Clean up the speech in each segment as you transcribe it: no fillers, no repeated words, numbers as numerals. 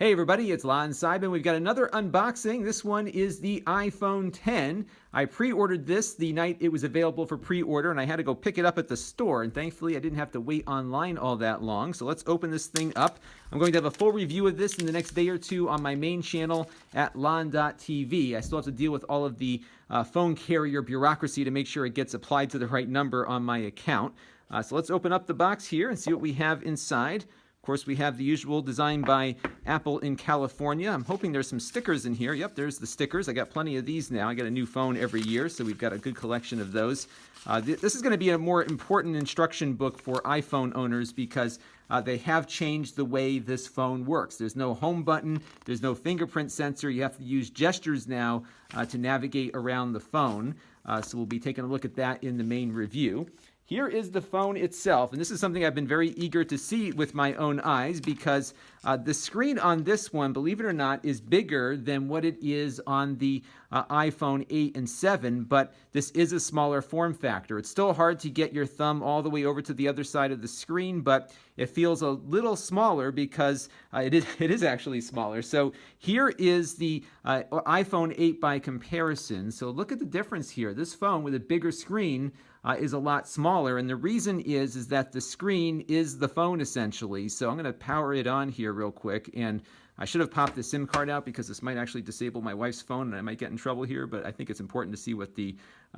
Hey everybody, it's Lon Seidman. We've got another unboxing. This one is the iPhone X. I pre-ordered this the night it was available for pre-order, and I had to go pick it up at the store, and thankfully I didn't have to wait online all that long. So let's open this thing up. I'm going to have a full review of this in the next day or two on my main channel at lon.tv. I still have to deal with all of the phone carrier bureaucracy to make sure it gets applied to the right number on my account. So let's open up the box here and see what we have inside. Of course, we have the usual design by Apple in California. I'm hoping there's some stickers in here. Yep, there's the stickers. I got plenty of these now. I get a new phone every year, so we've got a good collection of those. This is going to be a more important instruction book for iPhone owners because they have changed the way this phone works. There's no home button. There's no fingerprint sensor. You have to use gestures now to navigate around the phone. So we'll be taking a look at that in the main review. Here is the phone itself, and this is something I've been very eager to see with my own eyes because the screen on this one, believe it or not, is bigger than what it is on the iPhone 8 and 7, but this is a smaller form factor. It's still hard to get your thumb all the way over to the other side of the screen, but it feels a little smaller because it is actually smaller. So here is the iPhone 8 by comparison. So look at the difference here. This phone with a bigger screen is a lot smaller, and the reason is that the screen is the phone essentially. So I'm going to power it on here real quick, and I should have popped the SIM card out because this might actually disable my wife's phone and I might get in trouble here, but I think it's important to see what the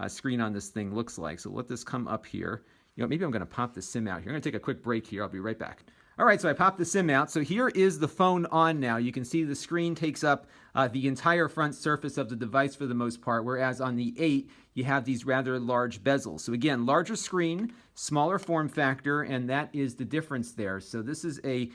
screen on this thing looks like. So let this come up here. Maybe I'm going to pop the SIM out here. I'm going to take a quick break here. I'll be right back. All right, so I popped the SIM out. So here is the phone on now. You can see the screen takes up the entire front surface of the device for the most part, whereas on the 8, you have these rather large bezels. So again, larger screen, smaller form factor, and that is the difference there. So this is a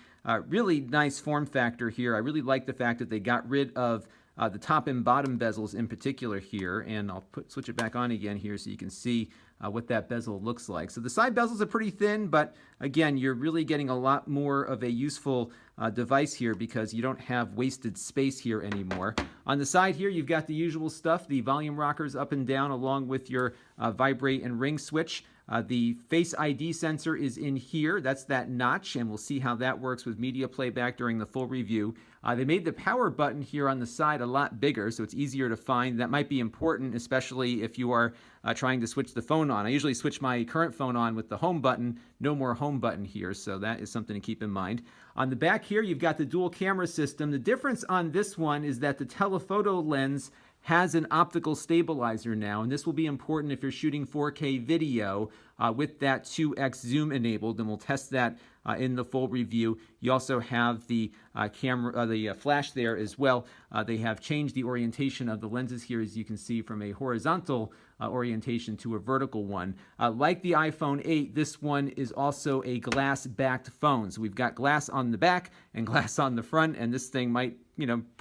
really nice form factor here. I really like the fact that they got rid of the top and bottom bezels in particular here, and I'll switch it back on again here so you can see what that bezel looks like. So the side bezels are pretty thin, but again, you're really getting a lot more of a useful device here because you don't have wasted space here anymore. On the side here, you've got the usual stuff, the volume rockers up and down along with your vibrate and ring switch. The Face ID sensor is in here. That's that notch, and we'll see how that works with media playback during the full review. They made the power button here on the side a lot bigger, so it's easier to find. That might be important, especially if you are trying to switch the phone on. I usually switch my current phone on with the home button. No more home button here, so that is something to keep in mind. On the back here, you've got the dual camera system. The difference on this one is that the telephoto lens has an optical stabilizer now, and this will be important if you're shooting 4K video with that 2x zoom enabled, and we'll test that in the full review. You also have the the flash there as well. They have changed the orientation of the lenses here, as you can see, from a horizontal orientation to a vertical one. Like the iPhone 8, this one is also a glass-backed phone. So we've got glass on the back and glass on the front, and this thing might,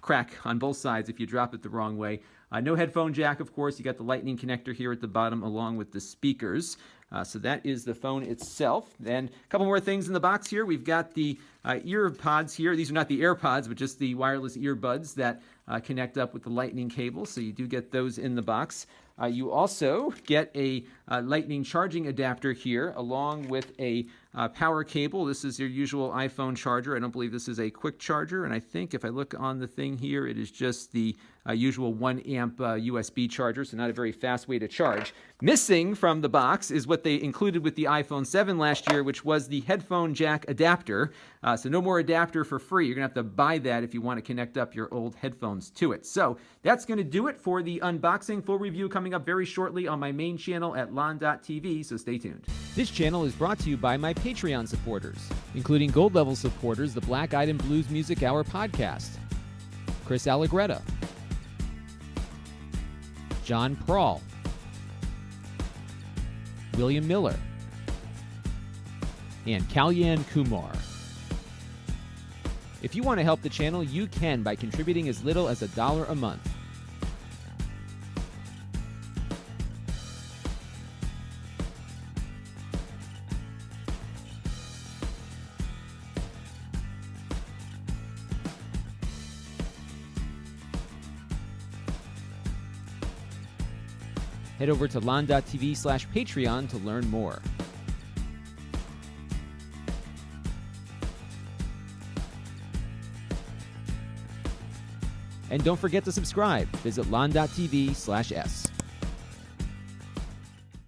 crack on both sides if you drop it the wrong way. No headphone jack, of course. You got the lightning connector here at the bottom along with the speakers. So that is the phone itself. And a couple more things in the box here. We've got the ear pods here. These are not the AirPods, but just the wireless earbuds that connect up with the lightning cable. So you do get those in the box. You also get a lightning charging adapter here along with a power cable. This is your usual iPhone charger. I don't believe this is a quick charger, and I think if I look on the thing here, it is just the usual 1 amp USB charger, so not a very fast way to charge. Missing from the box is what they included with the iPhone 7 last year, which was the headphone jack adapter. So no more adapter for free. You're going to have to buy that if you want to connect up your old headphones to it. So that's going to do it for the unboxing. Full review coming up very shortly on my main channel at lon.tv, so stay tuned. This channel is brought to you by my Patreon supporters, including gold level supporters, the Black Eyed and Blues Music Hour podcast, Chris Allegretta, John Prawl, William Miller, and Kalyan Kumar. If you want to help the channel, you can by contributing as little as $1 a month. Head over to lon.tv/Patreon to learn more. And don't forget to subscribe. Visit lon.tv/s.